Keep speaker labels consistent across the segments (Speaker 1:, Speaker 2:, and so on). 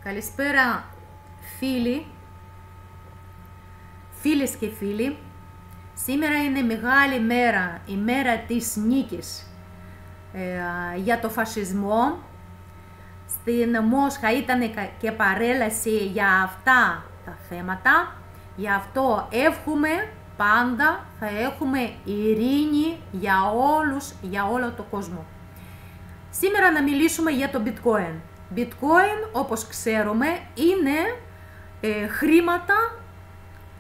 Speaker 1: Καλησπέρα φίλοι, φίλες και φίλοι. Σήμερα είναι μεγάλη μέρα, η μέρα της νίκης για το φασισμό. Στην Μόσχα ήταν και παρέλαση για αυτά τα θέματα. Γι' αυτό εύχομαι πάντα θα έχουμε ειρήνη για όλους, για όλο το κόσμο. Σήμερα να μιλήσουμε για το bitcoin. Bitcoin, όπως ξέρουμε, είναι χρήματα,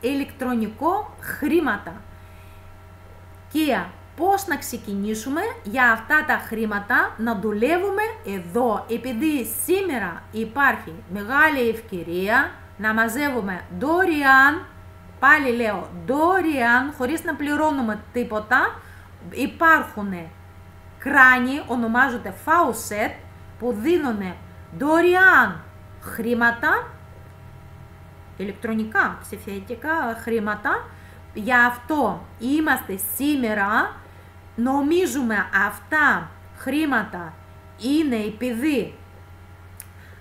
Speaker 1: ηλεκτρονικό χρήματα. Και πώς να ξεκινήσουμε για αυτά τα χρήματα να δουλεύουμε εδώ, επειδή σήμερα υπάρχει μεγάλη ευκαιρία να μαζεύουμε δωρεάν, πάλι λέω δωρεάν, χωρίς να πληρώνουμε τίποτα. Υπάρχουν κράνοι, ονομάζονται faucet, που δίνουν δωρεάν χρήματα, ηλεκτρονικά, ψηφιακά χρήματα. Γι' αυτό είμαστε σήμερα, νομίζουμε αυτά χρήματα είναι επειδή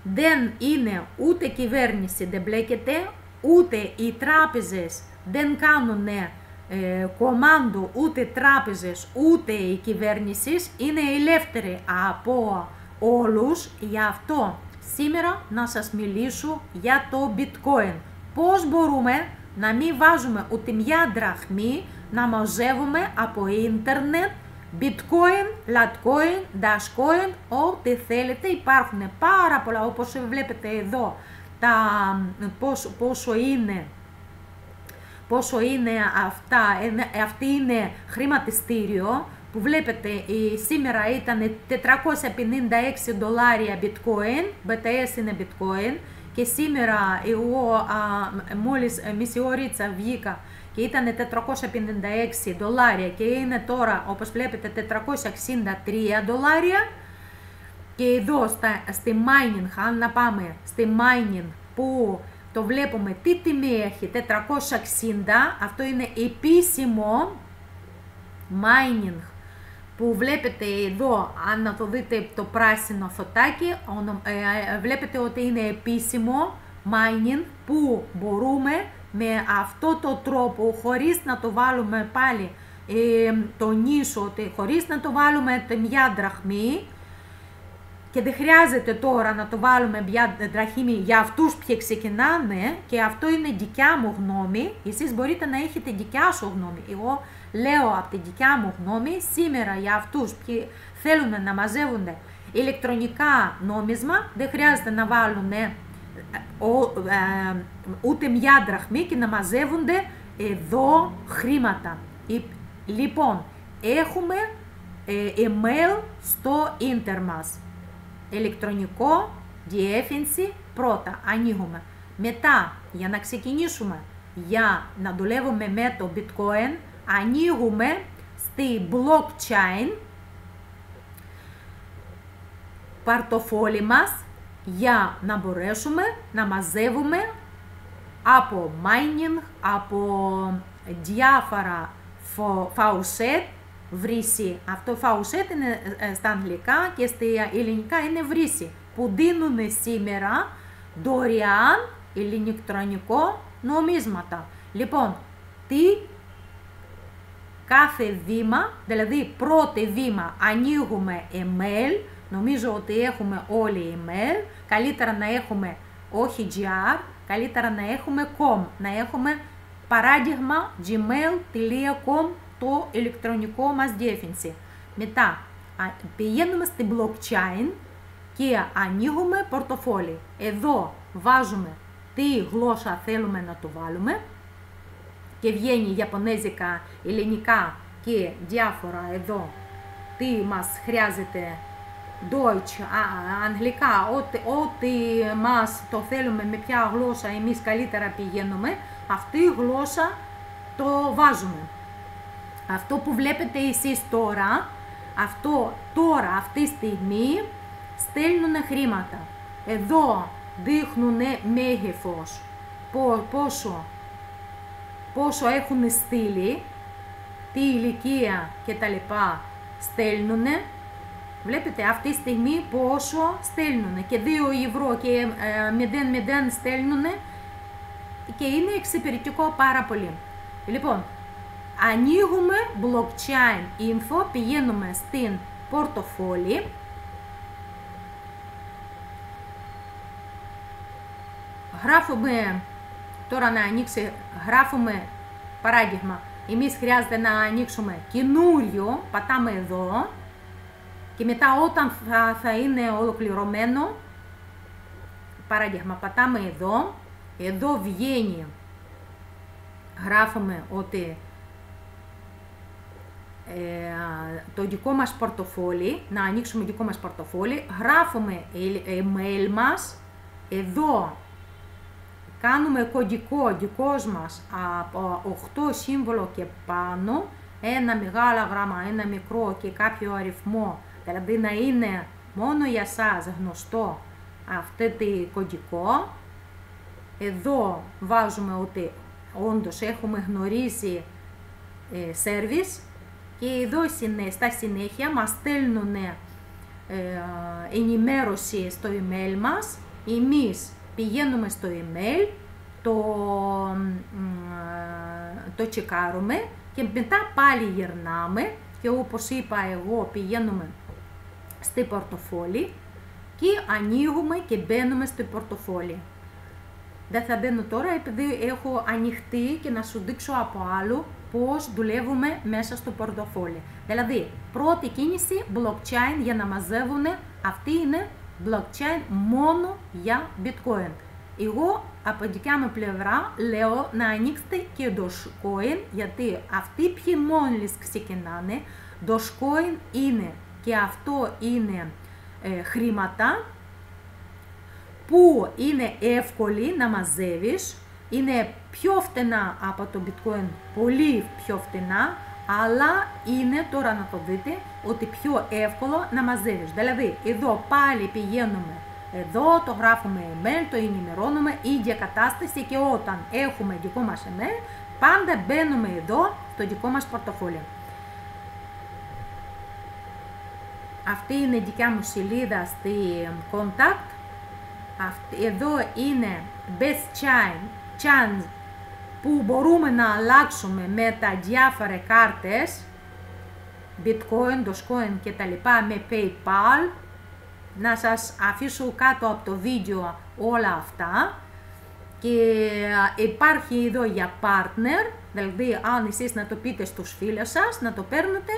Speaker 1: δεν είναι ούτε κυβέρνηση, δεν μπλέκεται, ούτε οι τράπεζες δεν κάνουν κομμάντο, ούτε τράπεζες, ούτε οι κυβέρνησεις, είναι ελεύθεροι από όλους. Γι' αυτό σήμερα να σας μιλήσω για το bitcoin. Πώς μπορούμε να μην βάζουμε ούτε μια δραχμή, να μαζεύουμε από ίντερνετ bitcoin, latcoin, dashcoin, ό,τι θέλετε. Υπάρχουν πάρα πολλά, όπως βλέπετε εδώ, πόσο είναι αυτά, αυτή είναι χρηματιστήριο που βλέπετε σήμερα ήταν $456 bitcoin, BTC είναι bitcoin, και σήμερα εγώ μόλις μισή ωρίτσα βγήκα και ήταν $456 και είναι τώρα, όπως βλέπετε, $463. Και εδώ στη mining, αν να πάμε στη mining που το βλέπουμε τι τιμή έχει, 460, αυτό είναι επίσημο mining που βλέπετε εδώ, αν να το δείτε το πράσινο φωτάκι, βλέπετε ότι είναι επίσημο mining που μπορούμε με αυτό το τρόπο, χωρίς να το βάλουμε πάλι, τονίσω ότι χωρίς να το βάλουμε μια δραχμή, και δεν χρειάζεται τώρα να το βάλουμε μια δραχμή για αυτούς που ξεκινάνε, και αυτό είναι δικιά μου γνώμη, εσείς μπορείτε να έχετε δικιά σου γνώμη. Εγώ λέω από την δικιά μου γνώμη, σήμερα για αυτούς που θέλουν να μαζεύουν ηλεκτρονικά νόμισμα, δεν χρειάζεται να βάλουν ούτε μια δραχμή και να μαζεύονται εδώ χρήματα. Λοιπόν, έχουμε email στο ίντερ μας. Ηλεκτρονικό διεύθυνση πρώτα ανοίγουμε. Μετά, για να ξεκινήσουμε για να δουλεύουμε με το bitcoin, ανοίγουμε στη blockchain πορτοφόλι μας για να μπορέσουμε να μαζεύουμε από mining, από διάφορα faucet, βρύση. Αυτό faucet είναι στα αγγλικά και στα ελληνικά είναι βρύση, που δίνουν σήμερα δωρεάν ηλεκτρονικό νομίσματα. Λοιπόν, κάθε βήμα, δηλαδή πρώτο βήμα ανοίγουμε email, νομίζω ότι έχουμε όλοι email, καλύτερα να έχουμε όχι gr, καλύτερα να έχουμε com, να έχουμε παράδειγμα gmail.com, το ηλεκτρονικό μας διεύθυνση. Μετά πηγαίνουμε στην blockchain και ανοίγουμε πορτοφόλι. Εδώ βάζουμε τι γλώσσα θέλουμε να το βάλουμε και βγαίνει Ιαπωνέζικα, ελληνικά και διάφορα εδώ τι μας χρειάζεται, Deutsch, αγγλικά, ό,τι μας το θέλουμε, με ποια γλώσσα εμείς καλύτερα πηγαίνουμε, αυτή η γλώσσα το βάζουμε. Αυτό που βλέπετε εσείς τώρα, αυτή τη στιγμή στέλνουν χρήματα. Εδώ δείχνουν μέγεθος, πόσο έχουν στείλει, τι ηλικία και τα λοιπά στέλνουν. Βλέπετε αυτή τη στιγμή πόσο στέλνουν και 2 ευρώ και 0,0 στέλνουν και είναι εξυπηρετικό πάρα πολύ. Λοιπόν, ανοίγουμε blockchain info, πηγαίνουμε στην πορτοφόλι. Γράφουμε, τώρα να ανοίξει, γράφουμε παράδειγμα, εμείς χρειάζεται να ανοίξουμε καινούριο, πατάμε εδώ και μετά όταν θα είναι ολοκληρωμένο, παράδειγμα πατάμε εδώ, εδώ βγαίνει, γράφουμε ότι το δικό μας πορτοφόλι, να ανοίξουμε δικό μας πορτοφόλι, γράφουμε email μας, εδώ κάνουμε κωδικό δικός μας από 8 σύμβολο και πάνω, ένα μεγάλο γράμμα, ένα μικρό και κάποιο αριθμό, δηλαδή να είναι μόνο για σας γνωστό αυτό το κωδικό. Εδώ βάζουμε ότι όντως έχουμε γνωρίσει service και εδώ στα συνέχεια μας στέλνουν ενημέρωση στο email μας, εμείς πηγαίνουμε στο email, το τσεκάρουμε και μετά πάλι γυρνάμε και όπως είπα εγώ πηγαίνουμε στο πορτοφόλι και ανοίγουμε και μπαίνουμε στο πορτοφόλι. Δεν θα μπαίνω τώρα επειδή έχω ανοιχτεί και να σου δείξω από άλλο πώς δουλεύουμε μέσα στο πορτοφόλι. Δηλαδή, πρώτη κίνηση blockchain για να μαζεύουν, αυτή είναι blockchain μόνο για bitcoin. Εγώ από δικιά μου πλευρά λέω να ανοίξετε και Dogecoin, γιατί αυτοί ποιοι μόλις ξεκινάνε, Dogecoin είναι και αυτό είναι χρήματα που είναι εύκολοι να μαζεύεις, είναι πιο φτηνά από το bitcoin, πολύ πιο φτηνά, αλλά είναι, τώρα να το δείτε, ότι πιο εύκολο να μαζεύεις. Δηλαδή, εδώ πάλι πηγαίνουμε, εδώ το γράφουμε email, το ενημερώνουμε, ίδια κατάσταση και όταν έχουμε δικό μας email, πάντα μπαίνουμε εδώ στο δικό μας πορτοφόλι. Αυτή είναι η δικιά μου σελίδα στη contact. Εδώ είναι best chance που μπορούμε να αλλάξουμε με τα διάφορα κάρτες, bitcoin, dogecoin και τα λοιπά με PayPal. Να σας αφήσω κάτω από το βίντεο όλα αυτά. Και υπάρχει εδώ για partner, δηλαδή αν εσείς να το πείτε στους φίλους σας, να το παίρνετε,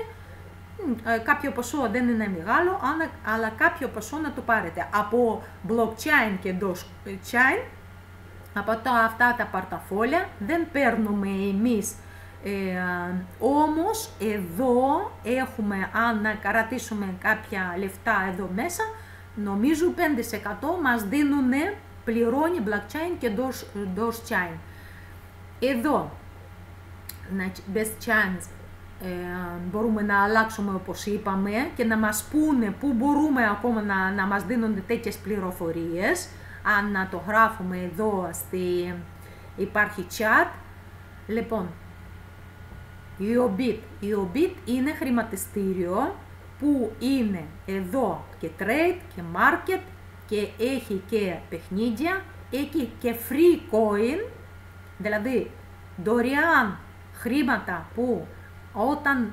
Speaker 1: κάποιο ποσό δεν είναι μεγάλο, αλλά κάποιο ποσό να το πάρετε. Από blockchain και dogecoin, από αυτά τα πορτοφόλια δεν παίρνουμε εμείς, όμως εδώ έχουμε, αν να κρατήσουμε κάποια λεφτά εδώ μέσα, νομίζω 5% μας δίνουν, πληρώνει blockchain και dogecoin. Εδώ, best chance, μπορούμε να αλλάξουμε όπως είπαμε και να μας πούνε πού μπορούμε ακόμα να μας δίνουν τέτοιες πληροφορίες. Αν να το γράφουμε εδώ, υπάρχει chat. Λοιπόν, η OBIT είναι χρηματιστήριο που είναι εδώ και trade και market και έχει και παιχνίδια, έχει και free coin, δηλαδή δωρεάν χρήματα που όταν,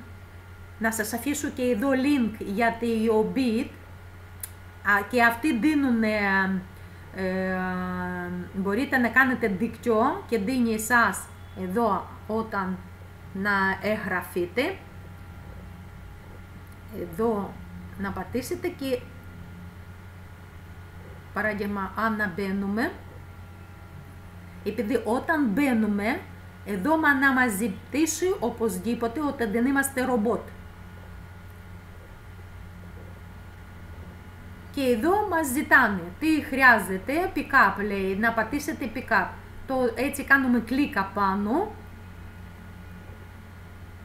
Speaker 1: να σας αφήσω και εδώ link για τη OBIT και αυτοί δίνουν, μπορείτε να κάνετε δίκτυο και δίνει εσάς εδώ όταν να εγγραφείτε, εδώ να πατήσετε και παράδειγμα αν να μπαίνουμε, επειδή όταν μπαίνουμε εδώ να μας ζητήσει οπωσδήποτε ότι δεν είμαστε ρομπότ. Και εδώ μας ζητάνε τι χρειάζεται, pick-up λέει, να πατήσετε pick-up. Έτσι κάνουμε κλικ απάνω,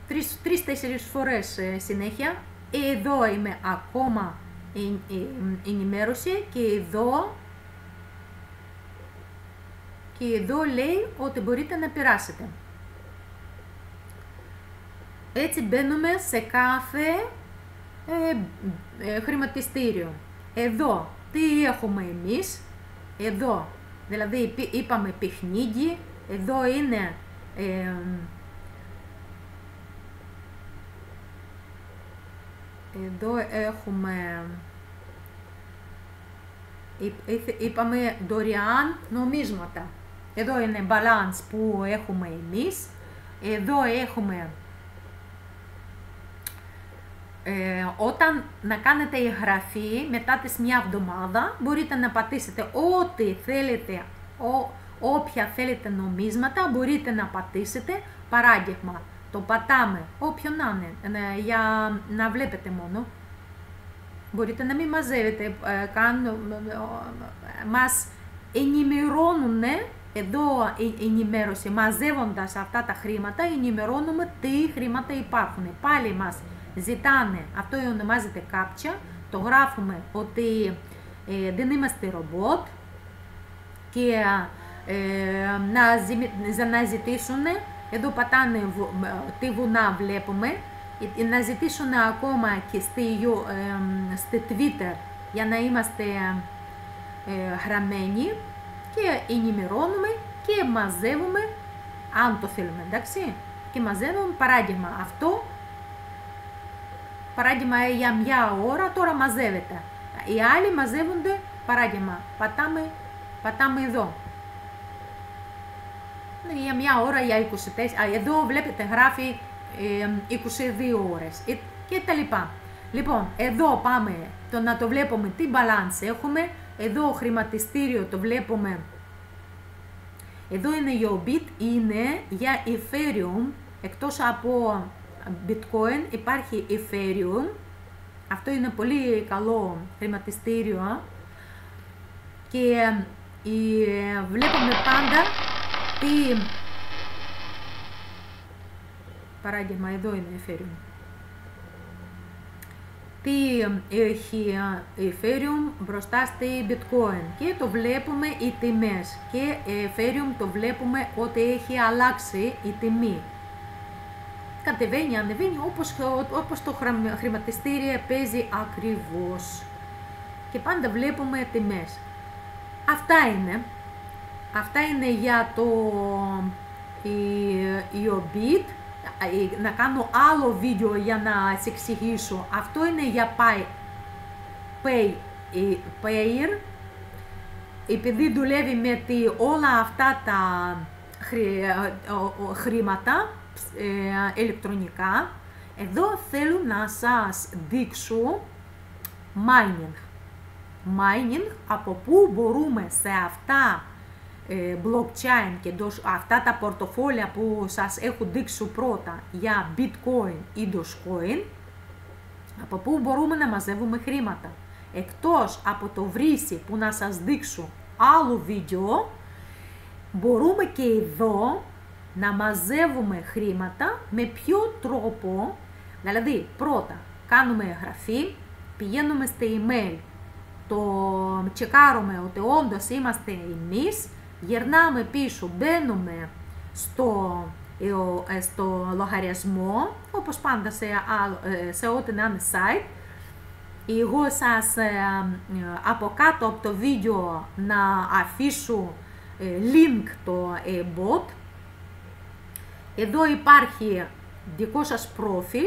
Speaker 1: 3-4 φορές συνέχεια. Εδώ είμαι ακόμα ενημέρωση και εδώ λέει ότι μπορείτε να περάσετε. Έτσι μπαίνουμε σε κάθε χρηματιστήριο. Εδώ τι έχουμε εμείς, εδώ δηλαδή είπαμε παιχνίδι, εδώ είναι εδώ έχουμε, είπαμε δωρεάν νομίσματα. Εδώ είναι balance που έχουμε εμείς. Εδώ έχουμε όταν να κάνετε εγγραφή μετά τις μια εβδομάδα μπορείτε να πατήσετε ό,τι θέλετε, όποια θέλετε νομίσματα μπορείτε να πατήσετε. Παράδειγμα, το πατάμε όποιο να είναι, για να βλέπετε μόνο. Μπορείτε να μην μαζεύετε, μας ενημερώνουν, εδώ ενημέρωση, μαζεύοντας αυτά τα χρήματα, ενημερώνουμε τι χρήματα υπάρχουν. Πάλι μας ζητάνε, αυτό ονομάζεται CAPTCHA, το γράφουμε ότι δεν είμαστε ρομπότ και να ζητήσουν, εδώ πατάνε τι βουνά βλέπουμε, να ζητήσουν ακόμα και στη Twitter για να είμαστε γραμμένοι και ενημερώνουμε και μαζεύουμε, αν το θέλουμε, εντάξει, και μαζεύουμε, παράδειγμα αυτό, παράδειγμα για μια ώρα τώρα μαζεύεται, οι άλλοι μαζεύονται, παράδειγμα, πατάμε εδώ, για μια ώρα, για 24, εδώ βλέπετε γράφει 22 ώρες και τα λοιπά. Λοιπόν, εδώ πάμε να το βλέπουμε τι balance έχουμε, εδώ χρηματιστήριο το βλέπουμε, εδώ είναι η Obit, είναι για Ethereum, εκτός από Bitcoin υπάρχει Ethereum, αυτό είναι πολύ καλό χρηματιστήριο και βλέπουμε πάντα τι, παράδειγμα εδώ είναι Ethereum, τι έχει Ethereum μπροστά στη Bitcoin και το βλέπουμε οι τιμές και Ethereum το βλέπουμε ότι έχει αλλάξει η τιμή, κατεβαίνει, ανεβαίνει όπως το χρηματιστήριο παίζει ακριβώς και πάντα βλέπουμε τιμές. Αυτά είναι για το Obit. Να κάνω άλλο βίντεο για να σας εξηγήσω. Αυτό είναι για Payer, επειδή δουλεύει με όλα αυτά τα χρήματα ηλεκτρονικά. Εδώ θέλω να σας δείξω mining, από πού μπορούμε σε αυτά blockchain και αυτά τα πορτοφόλια που σας έχω δείξει πρώτα για Bitcoin ή Dogecoin, από πού μπορούμε να μαζεύουμε χρήματα. Εκτός από το βρύσι που να σας δείξω άλλο βίντεο, μπορούμε και εδώ να μαζεύουμε χρήματα με ποιο τρόπο, δηλαδή πρώτα κάνουμε εγγραφή, πηγαίνουμε στο email, το τσεκάρουμε ότι όντως είμαστε εμείς, γυρνάμε πίσω, μπαίνουμε στο λογαριασμό, όπως πάντα σε ό,τι να είναι site. Εγώ σας από κάτω από το βίντεο να αφήσω link το bot. Εδώ υπάρχει δικό σας προφίλ,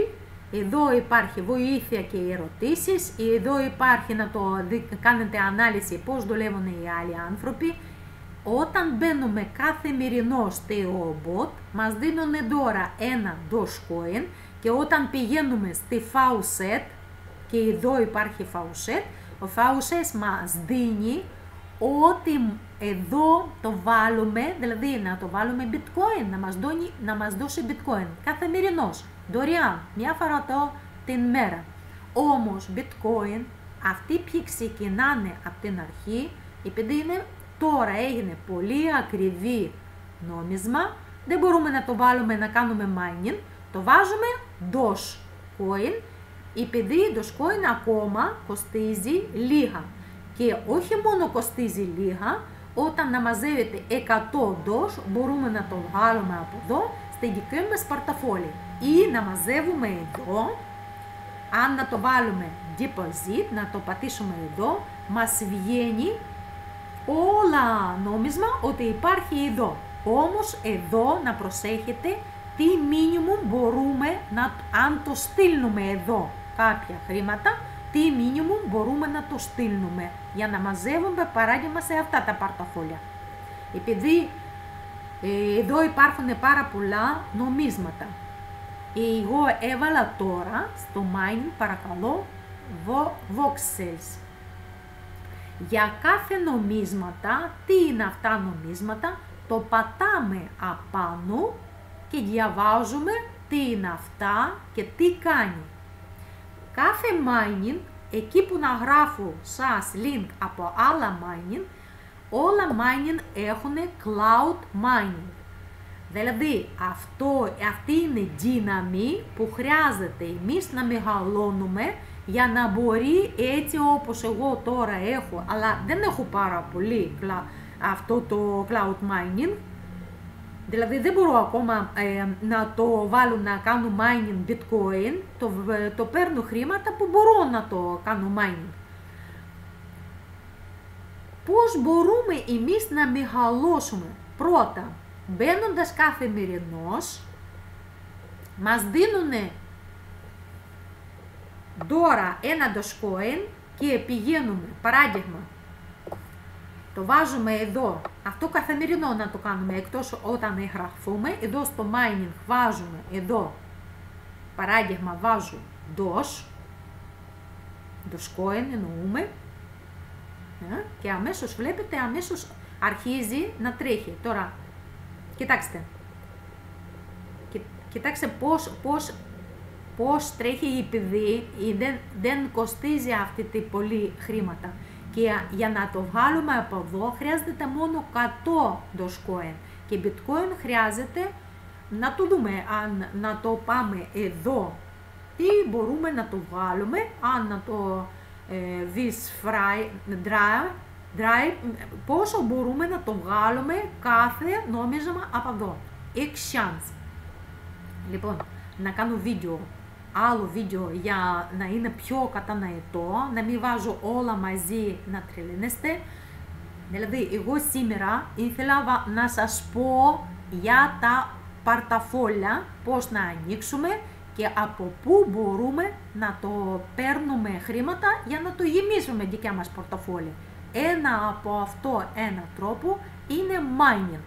Speaker 1: εδώ υπάρχει βοήθεια και ερωτήσεις, εδώ υπάρχει να το κάνετε ανάλυση πώς δουλεύουν οι άλλοι άνθρωποι. Όταν μπαίνουμε καθημερινό στο bot, μας δίνουν τώρα ένα Dogecoin και όταν πηγαίνουμε στη Faucet, και εδώ υπάρχει Faucet, ο Faucet μας δίνει ότι εδώ το βάλουμε, δηλαδή να το βάλουμε Bitcoin, να μας δώσει Bitcoin, καθημερινός, δωρεάν, μια φορά την μέρα. Όμως Bitcoin, αυτοί ποιοι ξεκινάνε από την αρχή, επειδή είναι τώρα έγινε πολύ ακριβή νόμισμα, δεν μπορούμε να το βάλουμε να κάνουμε mining, το βάζουμε Dogecoin, επειδή Dogecoin ακόμα κοστίζει λίγα. Και όχι μόνο κοστίζει λίγα, όταν να μαζεύετε 100 Doge, μπορούμε να το βάλουμε από εδώ, στη δική μας πορτοφόλι. Ή να μαζεύουμε εδώ, Αν να το βάλουμε deposit, να το πατήσουμε εδώ, μας βγαίνει όλα νόμισμα ότι υπάρχει εδώ. Όμως εδώ να προσέχετε τι minimum μπορούμε αν το στείλουμε εδώ κάποια χρήματα, τι minimum μπορούμε να το στείλουμε για να μαζεύουμε παράδειγμα σε αυτά τα πορτοφόλια. Επειδή εδώ υπάρχουν πάρα πολλά νομίσματα. Εγώ έβαλα τώρα στο mining, παρακαλώ, voxels. Για κάθε νομίσματα, τι είναι αυτά νομίσματα, το πατάμε απάνω και διαβάζουμε τι είναι αυτά και τι κάνει. Κάθε mining, εκεί που να γράφω σας link από άλλα mining, όλα mining έχουν cloud mining. Δηλαδή αυτή είναι δύναμη που χρειάζεται εμείς να μεγαλώνουμε για να μπορεί έτσι όπως εγώ τώρα έχω, αλλά δεν έχω πάρα πολύ αυτό το cloud mining. Δηλαδή δεν μπορώ ακόμα να το βάλω να κάνω mining bitcoin, το παίρνω χρήματα που μπορώ να το κάνω mining. Πώς μπορούμε εμείς να μεγαλώσουμε? Πρώτα, μπαίνοντας καθημερινώς, μας δίνουν τώρα ένα Dogecoin και πηγαίνουμε, παράδειγμα, το βάζουμε εδώ, αυτό καθημερινό να το κάνουμε, εκτός όταν εγγραφούμε, εδώ στο mining βάζουμε εδώ, παράδειγμα βάζω Dogecoin εννοούμε, και αμέσως βλέπετε, αμέσως αρχίζει να τρέχει. Τώρα, κοιτάξτε, κοιτάξτε πώς τρέχει επειδή δεν κοστίζει αυτή τη πολύ χρήματα. Και για να το βγάλουμε από εδώ χρειάζεται μόνο 100 Dogecoin. Και bitcoin χρειάζεται να το δούμε, αν να το πάμε εδώ, τι μπορούμε να το βγάλουμε, αν να το dry, πόσο μπορούμε να το βγάλουμε κάθε νόμισμα από εδώ. Exchange. Λοιπόν, να κάνω άλλο βίντεο για να είναι πιο κατανοητό, να μην βάζω όλα μαζί να τρελαίνεστε. Δηλαδή, εγώ σήμερα ήθελα να σας πω για τα πορτοφόλια, πώς να ανοίξουμε και από πού μπορούμε να το παίρνουμε χρήματα για να το γεμίσουμε δικιά μας πορτοφόλια. Ένα από αυτό ένα τρόπο είναι mining.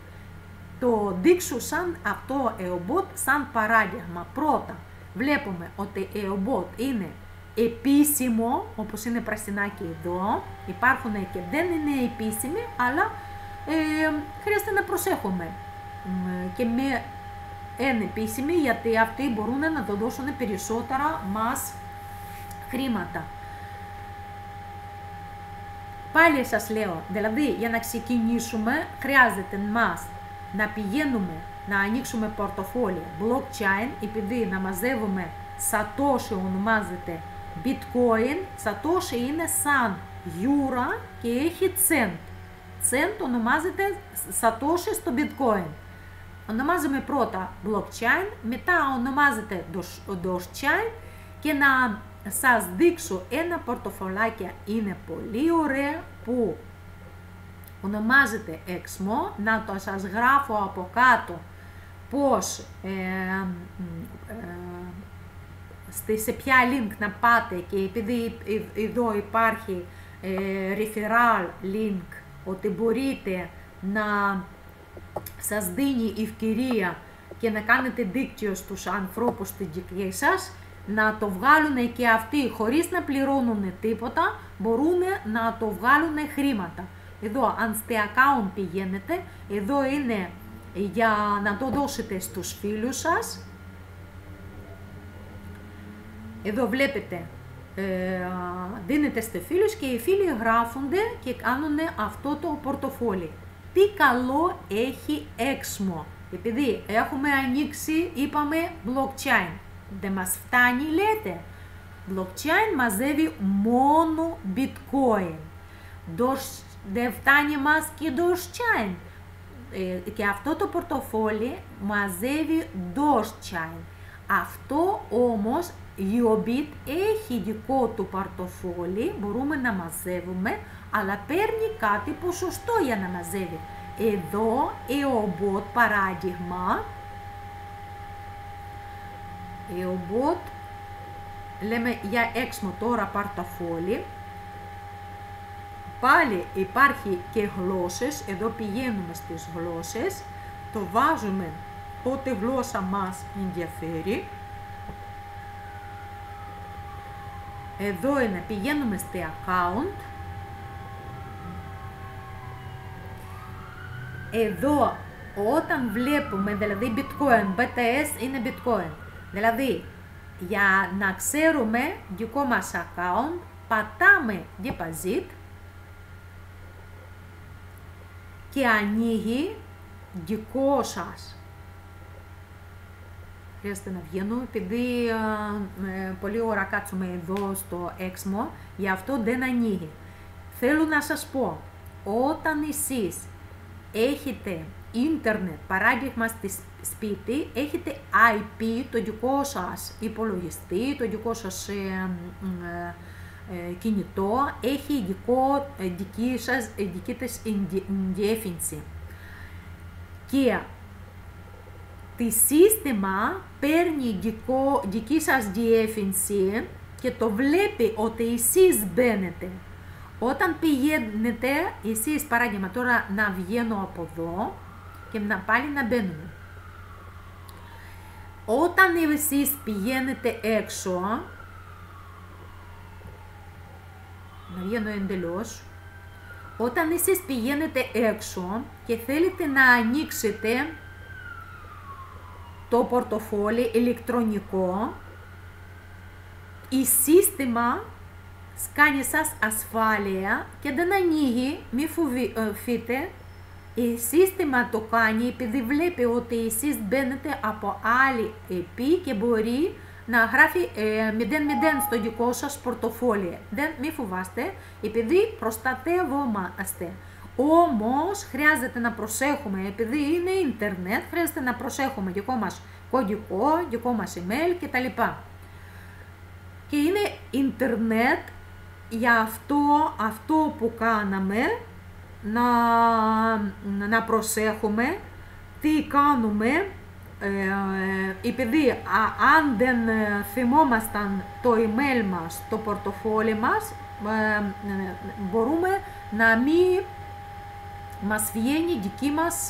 Speaker 1: Το δείξω σαν αυτό EOBOT σαν παράδειγμα. Πρώτα βλέπουμε ότι EOBOT είναι επίσημο, όπως είναι πρασινάκι εδώ. Υπάρχουν και δεν είναι επίσημοι, αλλά χρειάζεται να προσέχουμε. Και με είναι επίσημοι, γιατί αυτοί μπορούν να το δώσουν περισσότερα μας χρήματα. Πάλι σας λέω, δηλαδή για να ξεκινήσουμε χρειάζεται μας να πηγαίνουμε να ανοίξουμε πορτοφόλια blockchain, επειδή να μαζεύουμε Satoshi ονομάζεται bitcoin, Satoshi είναι σαν γιούρα και έχει cent. Cent ονομάζεται Satoshi στο bitcoin. Ονομάζουμε πρώτα blockchain, μετά ονομάζεται Dogecoin και να σας δείξω ένα πορτοφολάκι, είναι πολύ ωραίο που ονομάζεται Exmo, να το σας γράφω από κάτω πώς σε ποια link να πάτε, και επειδή εδώ υπάρχει referral link ότι μπορείτε να σας δίνει ευκαιρία και να κάνετε δίκτυο στους ανθρώπους στην δική σας, να το βγάλουν και αυτοί χωρίς να πληρώνουν τίποτα, μπορούν να το βγάλουν χρήματα. Εδώ, αν στη account πηγαίνετε, εδώ είναι για να το δώσετε στους φίλους σας. Εδώ βλέπετε, δίνετε στους φίλους και οι φίλοι γράφονται και κάνουν αυτό το πορτοφόλι. Τι καλό έχει Exmo, επειδή έχουμε ανοίξει, είπαμε, blockchain. Δεν μας φτάνει, λέτε. Blockchain μαζεύει μόνο bitcoin. Δεν φτάνει μας και Dogecoin. Και αυτό το πορτοφόλι μαζεύει Dogecoin. Αυτό όμως Γιομπίτ έχει δικό του πορτοφόλι, μπορούμε να μαζεύουμε, αλλά παίρνει κάτι ποσοστό για να μαζεύει. Εδώ, εομπότ, παράδειγμα, εομπότ, λέμε για έξιμο τώρα πορτοφόλι, πάλι υπάρχει και γλώσσες, εδώ πηγαίνουμε στις γλώσσες, το βάζουμε ό,τι γλώσσα μας ενδιαφέρει. Εδώ είναι, πηγαίνουμε στη account. Εδώ όταν βλέπουμε, δηλαδή bitcoin, BTS είναι bitcoin. Δηλαδή για να ξέρουμε δικό μας account, πατάμε deposit και ανοίγει δικό σας. Χρειάζεται να βγαίνω, επειδή πολύ ώρα κάτσουμε εδώ στο έξιμο, γι' αυτό δεν ανοίγει. Θέλω να σας πω, όταν εσείς έχετε ίντερνετ, παράδειγμα στη σπίτι, έχετε IP, το δικό σας υπολογιστή, το δικό σας κινητό, έχει δική της διεύθυνση. Και το σύστημα παίρνει δική σας διεύθυνση και το βλέπει ότι εσείς μπαίνετε. Όταν πηγαίνετε, εσείς παράδειγμα τώρα να βγαίνω από εδώ και πάλι να μπαίνουμε. Όταν εσείς πηγαίνετε έξω, να βγαίνω εντελώς, όταν εσείς πηγαίνετε έξω και θέλετε να ανοίξετε το πορτοφόλι ηλεκτρονικό, η σύστημα κάνει σας ασφάλεια και δεν ανοίγει, μη φοβηθείτε. Η σύστημα το κάνει επειδή βλέπει ότι εσείς μπαίνετε από άλλη EP και μπορεί να γράφει 0-0 στο δικό σας πορτοφόλι. Μη φοβάστε, επειδή προστατεύομαστε. Όμως χρειάζεται να προσέχουμε, επειδή είναι ίντερνετ, χρειάζεται να προσέχουμε δικό μας κωδικό, δικό μας email κτλ. Και είναι ίντερνετ, για αυτό που κάναμε, να προσέχουμε τι κάνουμε, επειδή αν δεν θυμόμασταν το email μας, το πορτοφόλι μας, μπορούμε να μην μας βγαίνει δική μας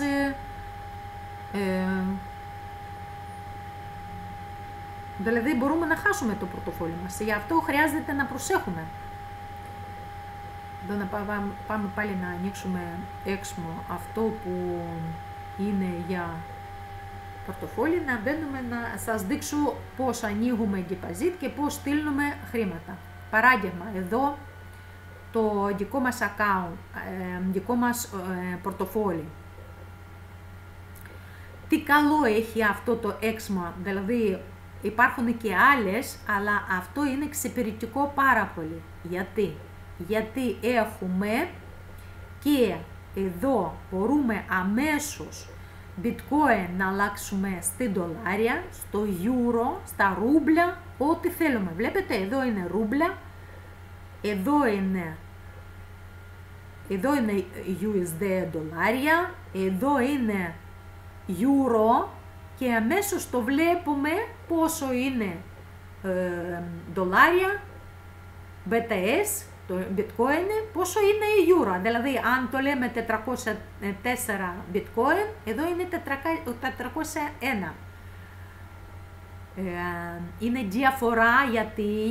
Speaker 1: δηλαδή μπορούμε να χάσουμε το πορτοφόλι μας. Γι' αυτό χρειάζεται να προσέχουμε. Εδώ να πάμε πάλι να ανοίξουμε έξιμο αυτό που είναι για πορτοφόλι, να μπαίνουμε να σας δείξω πώς ανοίγουμε deposit και πώς στείλουμε χρήματα. Παράδειγμα, εδώ το δικό μας account, δικό μας πορτοφόλι. Τι καλό έχει αυτό το έξιμο, δηλαδή υπάρχουν και άλλες, αλλά αυτό είναι εξυπηρετικό πάρα πολύ. Γιατί έχουμε και εδώ μπορούμε αμέσως bitcoin να αλλάξουμε στη δολάρια, στο euro, στα ρούμπλια, ό,τι θέλουμε. Βλέπετε, εδώ είναι ρούμπλια, εδώ είναι USD δολάρια, εδώ είναι euro και αμέσως το βλέπουμε πόσο είναι δολάρια, BTS, το bitcoin, πόσο είναι η euro. Δηλαδή, αν το λέμε 404 bitcoin, εδώ είναι 401. Είναι διαφορά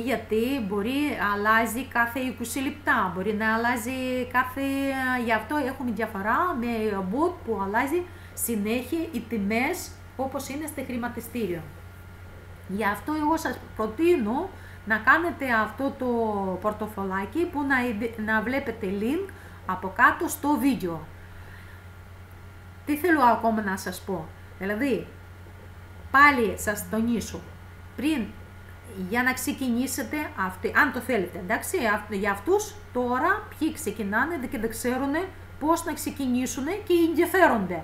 Speaker 1: γιατί μπορεί αλλάζει κάθε 20 λεπτά, μπορεί να αλλάζει γι' αυτό έχουμε διαφορά με bot που αλλάζει συνέχεια οι τιμές όπως είναι στο χρηματιστήριο. Γι' αυτό εγώ σας προτείνω να κάνετε αυτό το πορτοφολάκι που να βλέπετε link από κάτω στο βίντεο. Τι θέλω ακόμα να σας πω, δηλαδή πάλι σας τονίσω, για να ξεκινήσετε, αν το θέλετε, εντάξει, για αυτούς τώρα ποιοι ξεκινάνε και δεν ξέρουν πώς να ξεκινήσουν και ενδιαφέρονται.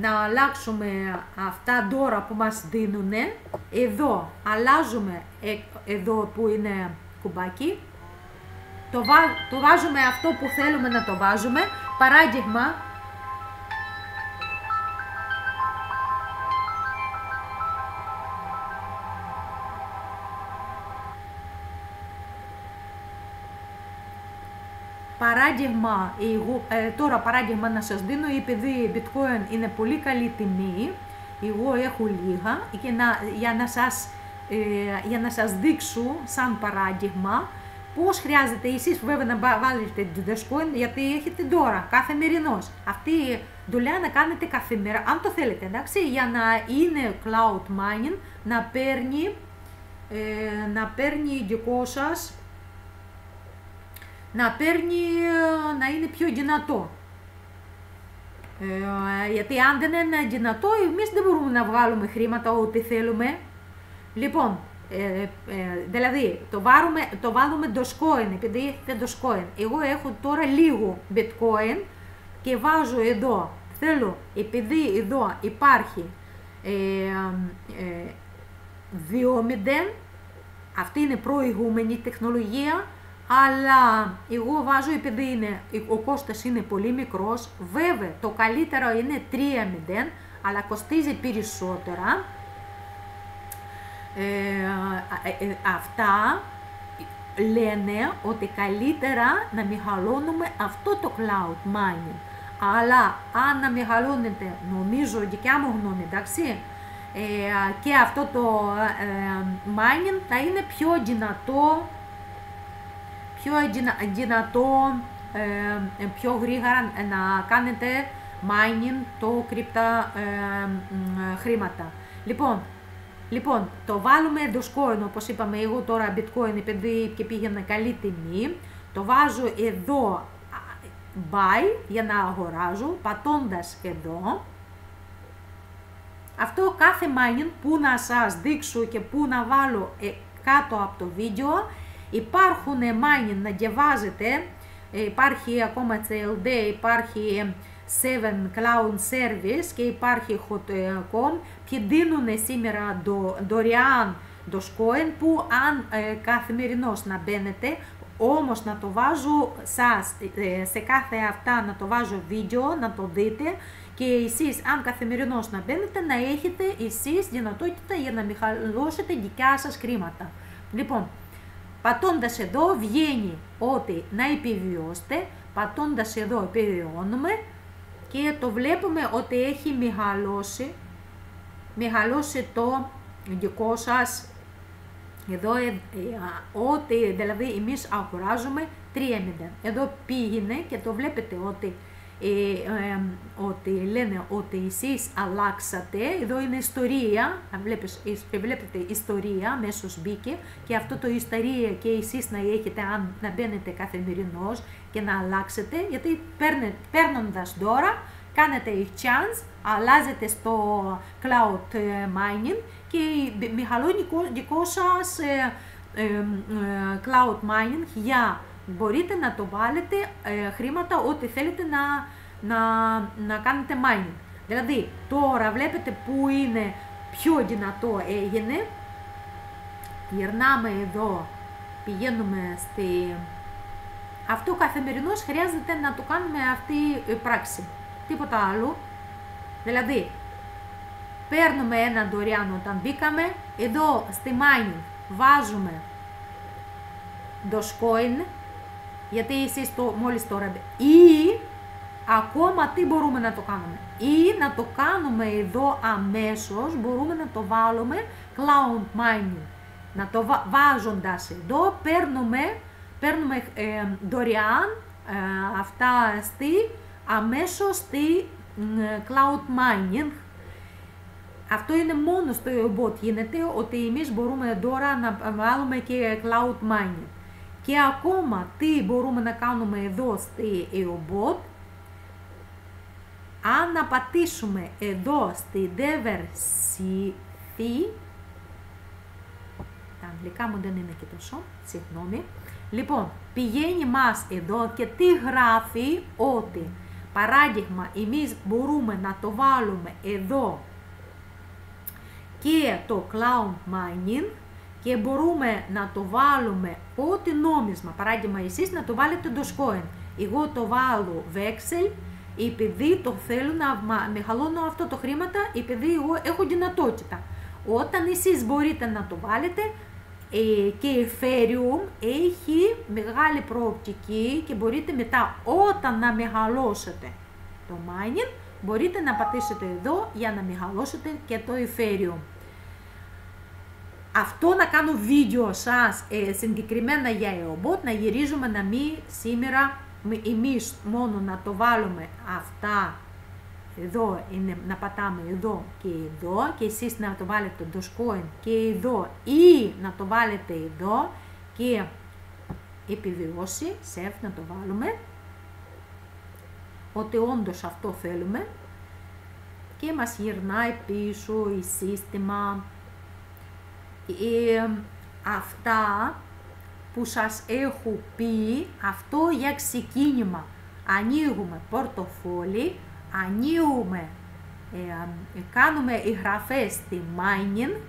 Speaker 1: να αλλάξουμε αυτά τώρα που μας δίνουν. Εδώ αλλάζουμε, εδώ που είναι κουμπάκι, το βάζουμε αυτό που θέλουμε να το βάζουμε. Παράδειγμα, τώρα παράδειγμα να σας δίνω, επειδή η bitcoin είναι πολύ καλή τιμή, εγώ έχω λίγα και για να σας δείξω σαν παράδειγμα πώς χρειάζεται εσείς βέβαια να βάλετε την Dogecoin, γιατί έχετε τώρα καθημερινώς. Αυτή η δουλειά να κάνετε καθημερινά, αν το θέλετε, εντάξει, για να είναι cloud mining, να παίρνει δικό σας, να είναι πιο δυνατό. Γιατί αν δεν είναι δυνατό, εμείς δεν μπορούμε να βγάλουμε χρήματα ό,τι θέλουμε. Λοιπόν, δηλαδή το βάλουμε Dogecoin, επειδή έχετε Dogecoin. Εγώ έχω τώρα λίγο bitcoin και βάζω εδώ, επειδή εδώ υπάρχει 2.0, αυτή είναι προηγούμενη τεχνολογία, αλλά εγώ βάζω, επειδή ο κόστος είναι πολύ μικρός, βέβαια το καλύτερο είναι 3.0, αλλά κοστίζει περισσότερα. Αυτά λένε ότι καλύτερα να μεγαλώνουμε αυτό το cloud mining. Αλλά αν να μεγαλώνετε, νομίζω, δικιά μου γνώμη, εντάξει, και αυτό το mining θα είναι πιο δυνατό, πιο γρήγορα να κάνετε mining το κρυπτα χρήματα. Λοιπόν, το βάλουμε Dogecoin, όπως είπαμε, εγώ τώρα bitcoin επειδή και πήγαινε καλή τιμή, το βάζω εδώ buy για να αγοράζω, πατώντας εδώ. Αυτό κάθε mining που να σας δείξω και που να βάλω κάτω από το βίντεο, υπάρχουν mining να διαβάζετε, υπάρχει ακόμα CLD, υπάρχει 7 Cloud Service και υπάρχει Hot.com, και δίνουν σήμερα δωρεάν Dogecoin, που αν καθημερινώς να μπαίνετε, όμως να το βάζω σε κάθε αυτά, να το βάζω βίντεο, να το δείτε, και εσείς αν καθημερινώς να μπαίνετε, να έχετε εσείς δυνατότητα για να μεγαλώσετε δικιά σας χρήματα. Λοιπόν, πατώντας εδώ βγαίνει ότι να επιβιώσετε, πατώντας εδώ επιβιώνουμε και το βλέπουμε ότι έχει μεγαλώσει το δικό σας εδώ, ότι δηλαδή εμείς αγοράζουμε 3.0. Εδώ πήγαινε και το βλέπετε ότι λένε ότι εσείς αλλάξατε. Εδώ είναι ιστορία, βλέπετε ιστορία, μέσως μπήκε, και αυτό το ιστορία και εσείς να έχετε, αν να μπαίνετε καθημερινώς και να αλλάξετε, γιατί παίρνοντας τώρα κάνετε chance, αλλάζετε στο cloud mining και μεγαλώνει δικό σας cloud mining, για μπορείτε να το βάλετε χρήματα ό,τι θέλετε να κάνετε mining. Δηλαδή τώρα βλέπετε που είναι πιο δυνατό έγινε, γυρνάμε εδώ, πηγαίνουμε αυτό καθημερινώς χρειάζεται να το κάνουμε αυτή η πράξη, τίποτα άλλο. Δηλαδή παίρνουμε ένα δωρεάν όταν μπήκαμε, εδώ στη mining βάζουμε Dogecoin, γιατί εσείς μόλις τώρα, ή ακόμα τι μπορούμε να το κάνουμε, ή να το κάνουμε εδώ αμέσως, μπορούμε να το βάλουμε cloud mining, να το βάζοντας εδώ, παίρνουμε δωρεάν αυτά αμέσως στη cloud mining. Αυτό είναι μόνο στο EOBot γίνεται, ότι εμείς μπορούμε τώρα να βάλουμε και cloud mining. Και ακόμα τι μπορούμε να κάνουμε εδώ στη EOBot, αν να πατήσουμε εδώ στη Diversity, τα αγγλικά μου δεν είναι και τόσο, συγγνώμη. Λοιπόν, πηγαίνει μας εδώ και τι γράφει, ότι Παράδειγμα, εμείς μπορούμε να το βάλουμε εδώ και το cloud mining και μπορούμε να το βάλουμε ό,τι νόμισμα. Παράδειγμα, εσείς να το βάλετε Dogecoin. Εγώ το βάλω Vexel, επειδή το θέλω να μεγαλώνω αυτό το χρήματα, επειδή εγώ έχω δυνατότητα. Όταν εσείς μπορείτε να το βάλετε, και Ethereum έχει μεγάλη προοπτική και μπορείτε μετά όταν να μεγαλώσετε το mining, μπορείτε να πατήσετε εδώ για να μεγαλώσετε και το Ethereum. Αυτό να κάνω βίντεο σας συγκεκριμένα για EOBOT, να γυρίζουμε να μην σήμερα εμείς μόνο να το βάλουμε αυτά εδώ, είναι, να πατάμε εδώ και εσείς να το βάλετε το Dogecoin και εδώ ή να το βάλετε εδώ και επιβιώσει, σεφ να το βάλουμε, ότι όντως αυτό θέλουμε και μας γυρνάει πίσω η σύστημα. Αυτά που σας έχω πει, αυτό για ξεκίνημα. Ανοίγουμε πορτοφόλι, ανοίγουμε, κάνουμε εγγραφές στη mining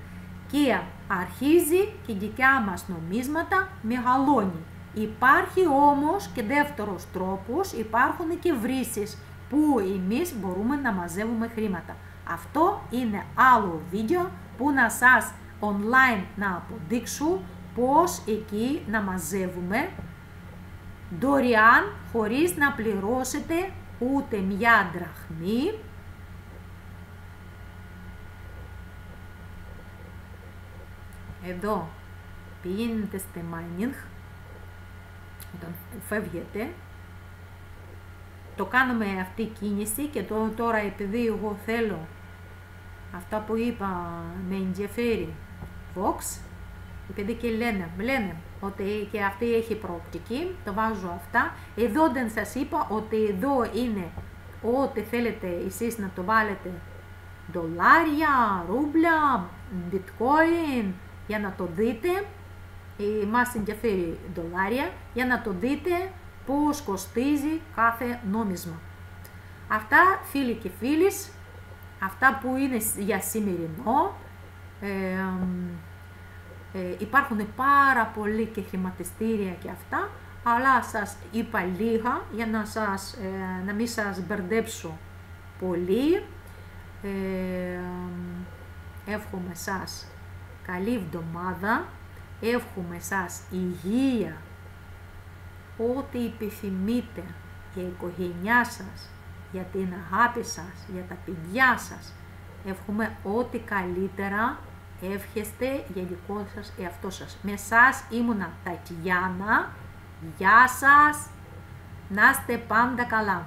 Speaker 1: και αρχίζει και δικιά μας νομίσματα μεγαλώνει. Υπάρχει όμως και δεύτερος τρόπος, υπάρχουν και βρύσεις που εμείς μπορούμε να μαζεύουμε χρήματα. Αυτό είναι άλλο βίντεο που να σας online να αποδείξω πώς εκεί να μαζεύουμε δωρεάν χωρίς να πληρώσετε ούτε μια δραχμή. Εδώ πηγαίνετε στη mining, όταν φεύγετε, το κάνουμε αυτή η κίνηση και τώρα επειδή εγώ θέλω αυτά που είπα με ενδιαφέρει Vox, επειδή και λένε ότι και αυτή έχει προοπτική, το βάζω αυτά. Εδώ δεν σας είπα ότι εδώ είναι ό,τι θέλετε εσείς να το βάλετε, δολάρια, ρούμπλια, bitcoin, για να το δείτε. Μας ενδιαφέρει δολάρια, για να το δείτε πώς κοστίζει κάθε νόμισμα. Αυτά φίλοι και φίλες, αυτά που είναι για σημερινό. Υπάρχουν πάρα πολλοί και χρηματιστήρια και αυτά, αλλά σας είπα λίγα για να μην σας μπερδέψω πολύ. Εύχομαι σας καλή εβδομάδα, εύχομαι σας υγεία, ό,τι επιθυμείτε για η οικογένειά σας, για την αγάπη σας, για τα παιδιά σας. Εύχομαι ό,τι καλύτερα εύχεστε για δικό σας εαυτό σας. Με σας ήμουνα Τατιάνα. Γεια σας. Να είστε πάντα καλά.